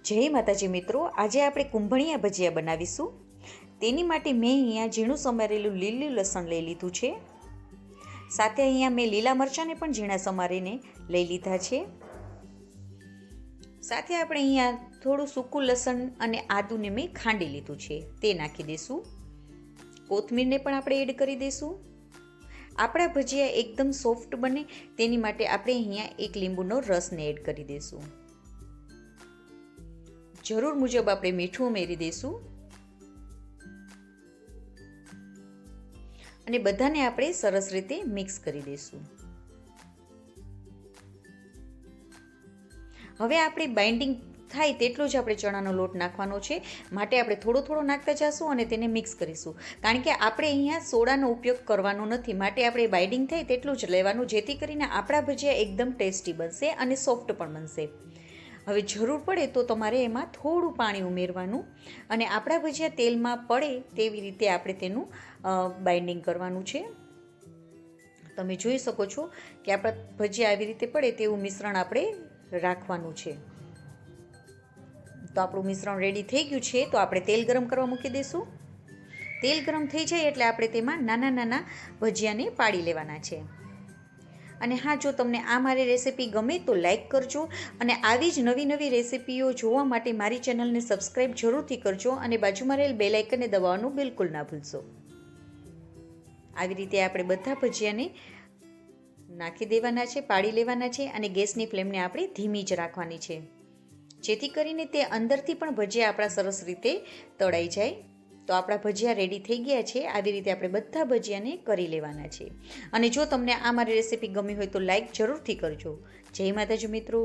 જય માતાજી મિત્રો, આજે આપણે કુંભણિયા ભજીયા બનાવીશું. તેની માટે મેં અહીંયા ઝીણું સમારેલું લીલું લસણ લઈ લીધું છે. સાથે અહીંયા મેં લીલા મરચાંને પણ ઝીણા સમારીને લઈ લીધા છે. સાથે આપણે અહીંયા થોડું સૂકું લસણ અને આદુને મેં ખાંડી લીધું છે, તે નાખી દઈશું. કોથમીરને પણ આપણે એડ કરી દઈશું. આપણા ભજીયા એકદમ સોફ્ટ બને તેની માટે આપણે અહીંયા એક લીંબુનો રસને એડ કરી દઈશું. જરૂર મુજબ આપણે મીઠું ઉમેરી દઈશું અને બધાને આપણે સરસ રીતે મિક્સ કરી દઈશું. હવે આપણે બાઇન્ડિંગ થાય તેટલો જ આપણે ચણાનો લોટ નાખવાનો છે, માટે આપણે થોડો થોડો નાખતા જઈશું અને તેને મિક્સ કરીશું. કારણ કે આપણે અહીંયા સોડાનો ઉપયોગ કરવાનો નથી, માટે આપણે બાઇન્ડિંગ થાય તેટલું જ લેવાનું, જેથી કરીને આપણા ભજીયા એકદમ ટેસ્ટી બનશે અને સોફ્ટ પણ બનશે. હવે જરૂર પડે તો તમારે એમાં થોડું પાણી ઉમેરવાનું અને આપણા ભજીયા તેલમાં પડે તેવી રીતે આપણે તેનું બાઇન્ડિંગ કરવાનું છે. તમે જોઈ શકો છો કે આપણા ભજીયા આવી રીતે પડે તેવું મિશ્રણ આપણે રાખવાનું છે. તો આપણું મિશ્રણ રેડી થઈ ગયું છે, તો આપણે તેલ ગરમ કરવા મૂકી દઈશું. તેલ ગરમ થઈ જાય એટલે આપણે તેમાં નાના નાના ભજીયાને પાડી લેવાના છે. અને હા, જો તમને આ મારી રેસીપી ગમે તો લાઈક કરજો અને આવી જ નવી નવી રેસીપીઓ જોવા માટે મારી ચેનલને સબસ્ક્રાઈબ જરૂરથી કરજો અને બાજુમાં રહેલ બેલ આઇકનને દબાવવાનું બિલકુલ ના ભૂલશો. આવી રીતે આપણે બધા ભજીયાને નાખી દેવાના છે, પાડી લેવાના છે અને ગેસની ફ્લેમને આપણે ધીમી જ રાખવાની છે, જેથી કરીને તે અંદરથી પણ ભજીયા આપણા સરસ રીતે તળાઈ જાય. તો આપણા ભજીયા રેડી થઈ ગયા છે. આવી રીતે આપણે બધા ભજીયાને કરી લેવાના છે. અને જો તમને આ મારી રેસીપી ગમી હોય તો લાઈક જરૂરથી કરજો. જય માતાજી મિત્રો.